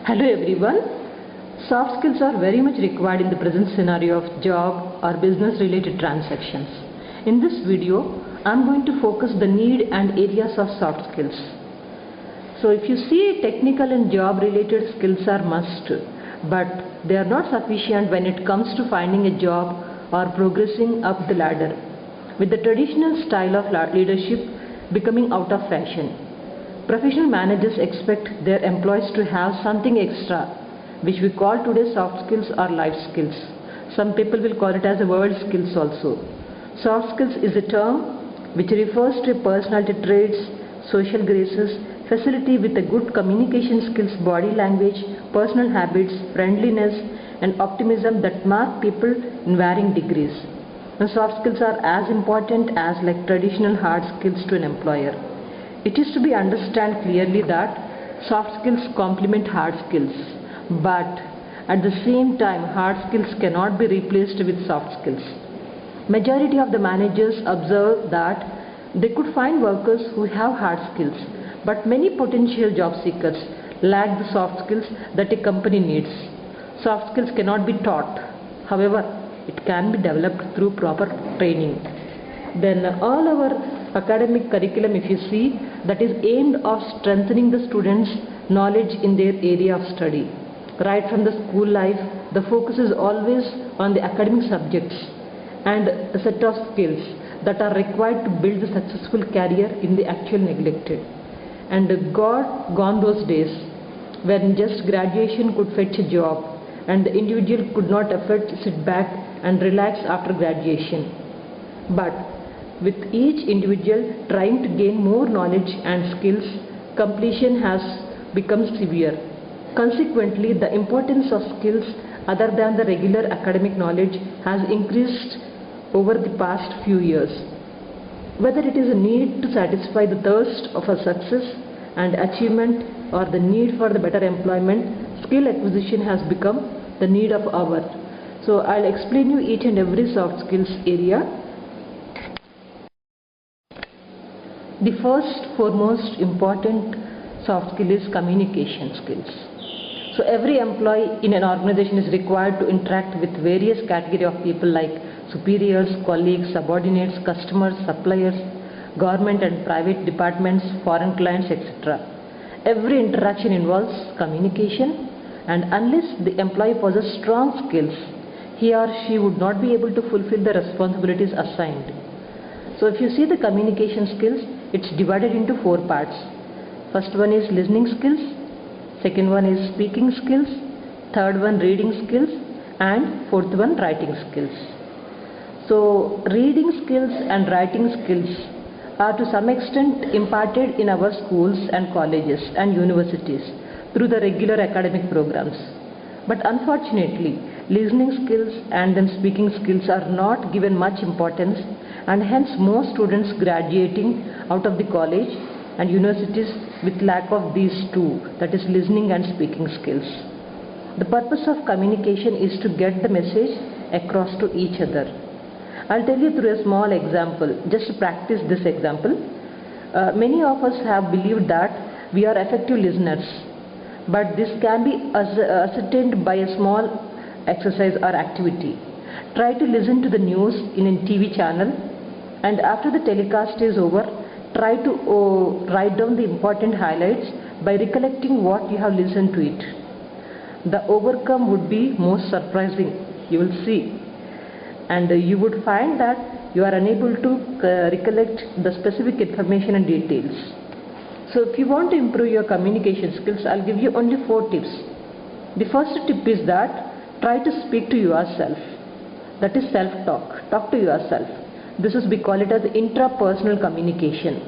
Hello everyone. Soft skills are very much required in the present scenario of job or business related transactions. In this video, I am going to focus the need and areas of soft skills. So if you see, technical and job related skills are must, but they are not sufficient when it comes to finding a job or progressing up the ladder, with the traditional style of leadership becoming out of fashion. Professional managers expect their employees to have something extra, which we call today soft skills or life skills. Some people will call it as a world skills also. Soft skills is a term which refers to personality traits, social graces, facility with a good communication skills, body language, personal habits, friendliness and optimism that mark people in varying degrees. And soft skills are as important as like traditional hard skills to an employer. It is to be understood clearly that soft skills complement hard skills, but at the same time hard skills cannot be replaced with soft skills. Majority of the managers observe that they could find workers who have hard skills, but many potential job seekers lack the soft skills that a company needs. Soft skills cannot be taught, however, it can be developed through proper training. Then all our academic curriculum, if you see, that is aimed of strengthening the students' knowledge in their area of study. Right from the school life, the focus is always on the academic subjects and a set of skills that are required to build a successful career in the actual neglected. And gone those days when just graduation could fetch a job and the individual could not afford to sit back and relax after graduation. But with each individual trying to gain more knowledge and skills, completion has become severe. Consequently, the importance of skills other than the regular academic knowledge has increased over the past few years. Whether it is a need to satisfy the thirst of a success and achievement or the need for the better employment, skill acquisition has become the need of hour. So I'll explain you each and every soft skills area. The first foremost important soft skill is communication skills. So every employee in an organization is required to interact with various category of people like superiors, colleagues, subordinates, customers, suppliers, government and private departments, foreign clients, etc. Every interaction involves communication, and unless the employee possesses strong skills, he or she would not be able to fulfill the responsibilities assigned. So if you see the communication skills, it's divided into 4 parts. First one is listening skills, second one is speaking skills, third one reading skills, and fourth one writing skills. So reading skills and writing skills are to some extent imparted in our schools and colleges and universities through the regular academic programs. But unfortunately, listening skills and then speaking skills are not given much importance, and hence most students graduating out of the college and universities with lack of these two, that is listening and speaking skills. The purpose of communication is to get the message across to each other. I'll tell you through a small example, just to practice this example. Many of us have believed that we are effective listeners, but this can be ascertained by a small exercise or activity. Try to listen to the news in a TV channel, and after the telecast is over, try to write down the important highlights by recollecting what you have listened to it. The outcome would be most surprising, you will see, and you would find that you are unable to recollect the specific information and details. So if you want to improve your communication skills, I'll give you only 4 tips. The first tip is that try to speak to yourself. That is self-talk. Talk to yourself. This is, we call it as intrapersonal communication.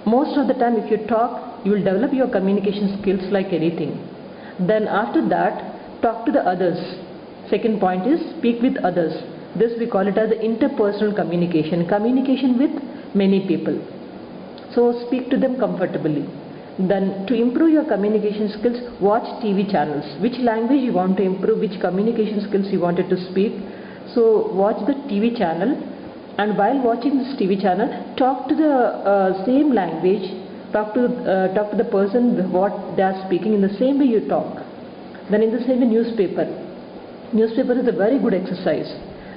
Most of the time if you talk, you will develop your communication skills like anything. Then after that, talk to the others. Second point is speak with others. This we call it as interpersonal communication. Communication with many people. So speak to them comfortably. Then to improve your communication skills, watch TV channels. Which language you want to improve, which communication skills you wanted to speak. So watch the TV channel, and while watching this TV channel, talk to the same language talk to the person what they are speaking in the same way you talk. Then in the same way newspaper. Newspaper is a very good exercise.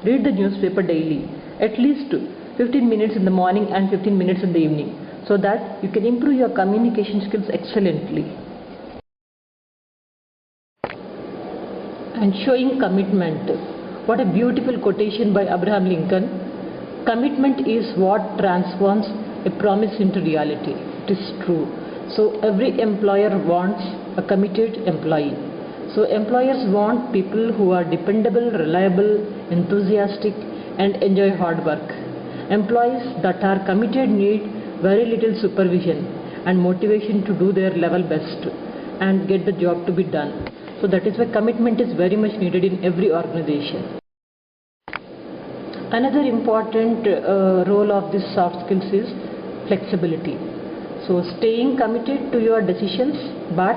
Read the newspaper daily, at least 15 minutes in the morning and 15 minutes in the evening, so that you can improve your communication skills excellently. And showing commitment. What a beautiful quotation by Abraham Lincoln. Commitment is what transforms a promise into reality. It is true. So every employer wants a committed employee. So employers want people who are dependable, reliable, enthusiastic and enjoy hard work. Employees that are committed need very little supervision and motivation to do their level best and get the job to be done. So that is why commitment is very much needed in every organization. Another important role of this soft skills is flexibility. So staying committed to your decisions but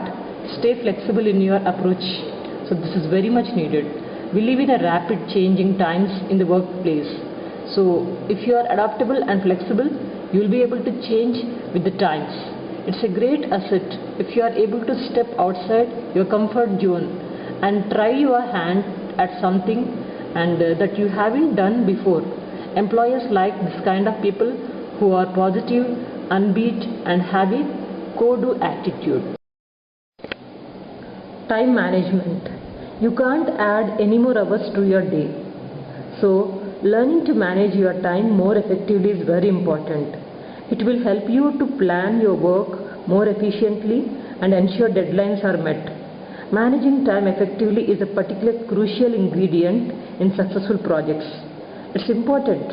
stay flexible in your approach. So this is very much needed. We live in a rapid changing times in the workplace. So if you are adaptable and flexible, you will be able to change with the times. It's a great asset if you are able to step outside your comfort zone and try your hand at something and that you haven't done before. Employers like this kind of people who are positive, upbeat and have a go-do attitude. Time management. You can't add any more hours to your day. So learning to manage your time more effectively is very important. It will help you to plan your work more efficiently and ensure deadlines are met. Managing time effectively is a particularly crucial ingredient in successful projects. It's important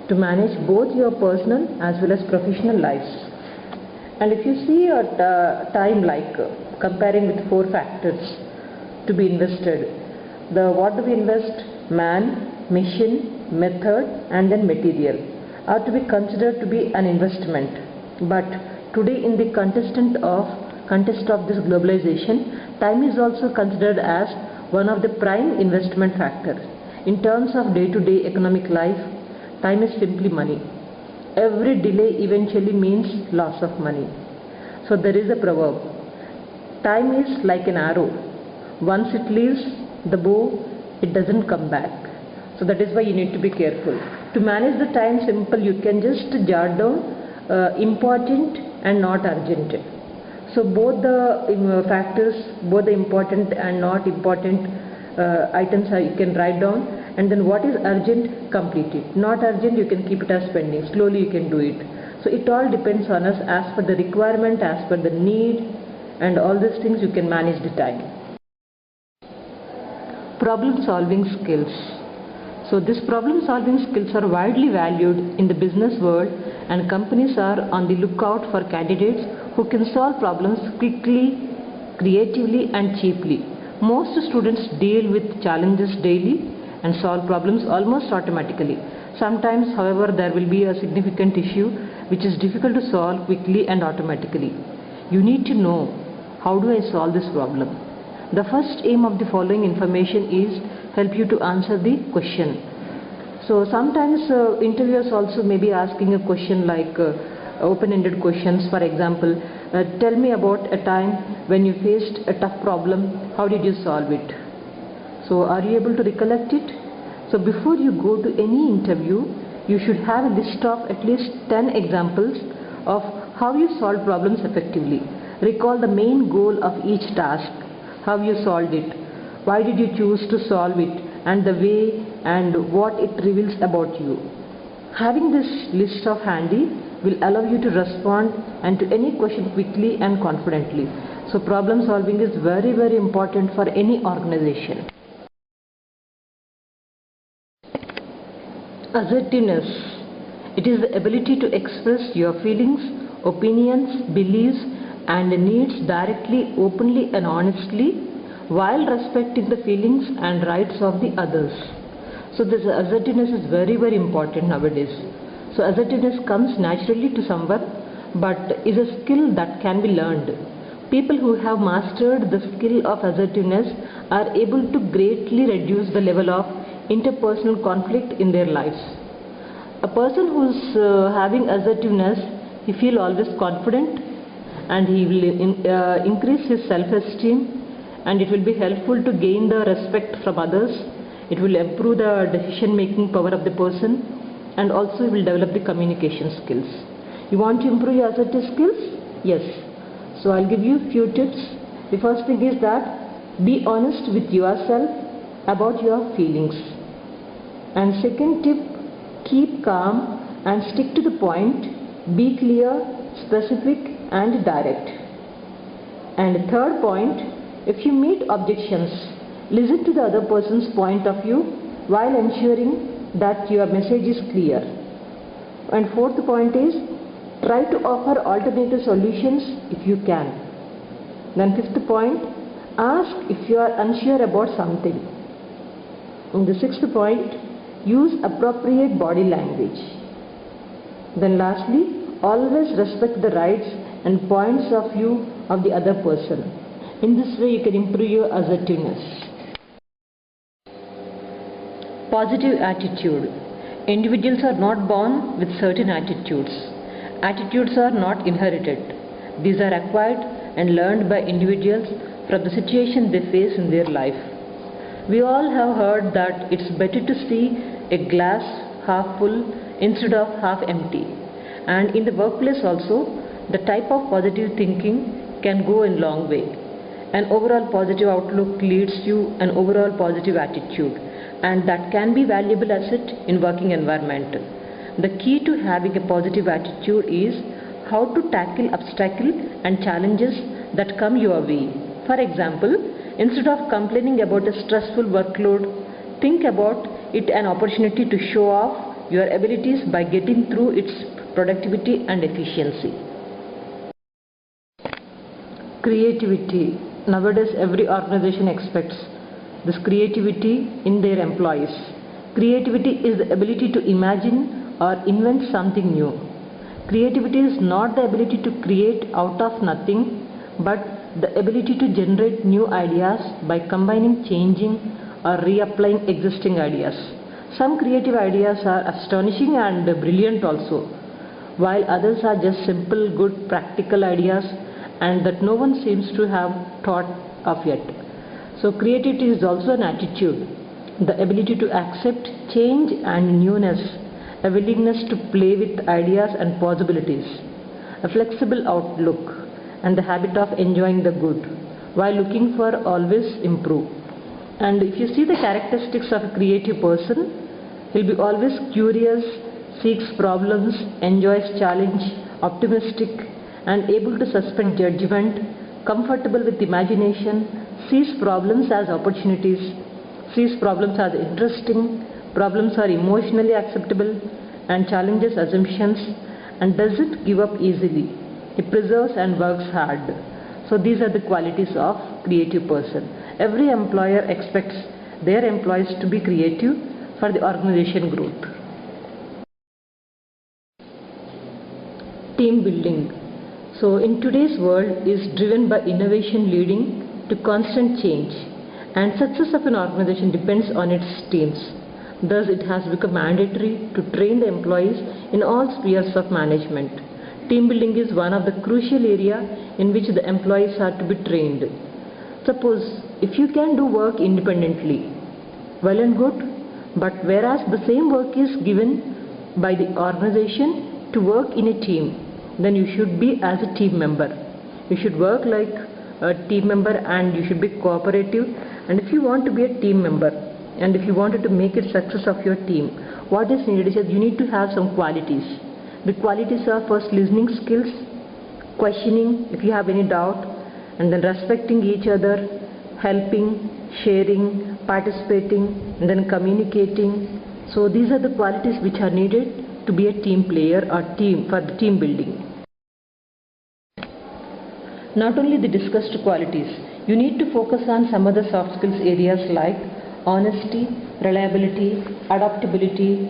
to manage both your personal as well as professional lives. And if you see your time like comparing with 4 factors to be invested, what do we invest? Man, machine, method and then material are to be considered to be an investment. But today in the context of this globalization, time is also considered as one of the prime investment factors. In terms of day-to-day economic life, time is simply money. Every delay eventually means loss of money. So there is a proverb, time is like an arrow. Once it leaves the bow, it doesn't come back. So that is why you need to be careful. To manage the time simple, you can just jot down important and not urgent. So both the factors, both the important and not important items you can write down, and then what is urgent, complete it. Not urgent, you can keep it as pending. Slowly you can do it. So it all depends on us as per the requirement, as per the need, and all these things you can manage the time. Problem solving skills. So these problem solving skills are widely valued in the business world, and companies are on the lookout for candidates who can solve problems quickly, creatively and cheaply. Most students deal with challenges daily and solve problems almost automatically. Sometimes, however, there will be a significant issue which is difficult to solve quickly and automatically. You need to know, how do I solve this problem? The first aim of the following information is help you to answer the question. So sometimes interviewers also may be asking a question like open-ended questions. For example, tell me about a time when you faced a tough problem, how did you solve it? So are you able to recollect it? So before you go to any interview, you should have a list of at least 10 examples of how you solve problems effectively. Recall the main goal of each task, how you solved it, why did you choose to solve it, and the way and what it reveals about you. Having this list of handy will allow you to respond and to any question quickly and confidently. So problem solving is very, very important for any organization. Assertiveness. It is the ability to express your feelings, opinions, beliefs and needs directly, openly and honestly, while respecting the feelings and rights of the others. So this assertiveness is very, very important nowadays. So assertiveness comes naturally to someone, but is a skill that can be learned. People who have mastered the skill of assertiveness are able to greatly reduce the level of interpersonal conflict in their lives. A person who is having assertiveness, he feels always confident, and he will increase his self-esteem, and it will be helpful to gain the respect from others. It will improve the decision-making power of the person, and also will develop the communication skills. You want to improve your assertive skills? Yes. So I'll give you a few tips. The first thing is that be honest with yourself about your feelings. And second tip, keep calm and stick to the point. Be clear, specific and direct. And third point, if you meet objections, listen to the other person's point of view while ensuring that your message is clear. And fourth point is, try to offer alternative solutions if you can. Then fifth point, ask if you are unsure about something. And the sixth point, use appropriate body language. Then lastly, always respect the rights and points of view of the other person. In this way you can improve your assertiveness. Positive attitude. Individuals are not born with certain attitudes. Attitudes are not inherited. These are acquired and learned by individuals from the situation they face in their life. We all have heard that it's better to see a glass half full instead of half empty. And in the workplace also, the type of positive thinking can go a long way. An overall positive outlook leads to an overall positive attitude, and that can be valuable asset in working environment. The key to having a positive attitude is how to tackle obstacles and challenges that come your way. For example, instead of complaining about a stressful workload, think about it an opportunity to show off your abilities by getting through its productivity and efficiency. Creativity. Nowadays every organization expects this creativity in their employees. Creativity is the ability to imagine or invent something new. Creativity is not the ability to create out of nothing, but the ability to generate new ideas by combining, changing or reapplying existing ideas. Some creative ideas are astonishing and brilliant also, while others are just simple, good, practical ideas and that no one seems to have thought of yet. So creativity is also an attitude, the ability to accept change and newness, a willingness to play with ideas and possibilities, a flexible outlook, and the habit of enjoying the good while looking for always improve. And if you see the characteristics of a creative person, he'll be always curious, seeks problems, enjoys challenge, optimistic and able to suspend judgment, comfortable with imagination, sees problems as opportunities, sees problems as interesting, problems are emotionally acceptable and challenges assumptions, and doesn't give up easily. He preserves and works hard. So these are the qualities of creative person. Every employer expects their employees to be creative for the organization growth. Team building. So in today's world is driven by innovation leading to constant change, and success of an organization depends on its teams. Thus it has become mandatory to train the employees in all spheres of management. Team building is one of the crucial area in which the employees are to be trained. Suppose if you can do work independently, well and good, but whereas the same work is given by the organization to work in a team, then you should be as a team member. You should work like a team member and you should be cooperative. And if you want to be a team member and if you wanted to make it success of your team, what is needed is that you need to have some qualities. The qualities are first listening skills, questioning if you have any doubt, and then respecting each other, helping, sharing, participating, and then communicating. So these are the qualities which are needed to be a team player or team for the team building. Not only the discussed qualities, you need to focus on some other soft skills areas like honesty, reliability, adaptability,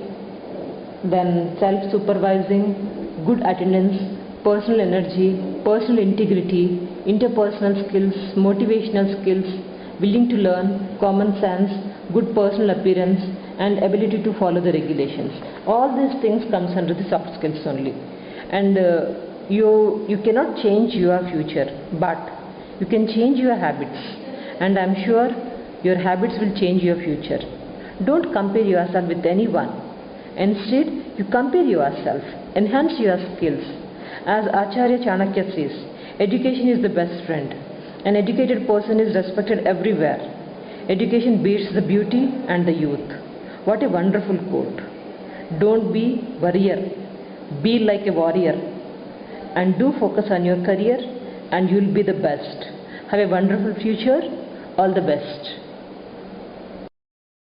then self-supervising, good attendance, personal energy, personal integrity, interpersonal skills, motivational skills, willing to learn, common sense, good personal appearance, and ability to follow the regulations. All these things comes under the soft skills only. And you cannot change your future, but you can change your habits, and I'm sure your habits will change your future. Don't compare yourself with anyone. Instead, you compare yourself, enhance your skills. As Acharya Chanakya says, education is the best friend. An educated person is respected everywhere. Education beats the beauty and the youth. What a wonderful quote. Don't be warrior, be like a warrior, and do focus on your career, and you'll be the best. Have a wonderful future. All the best.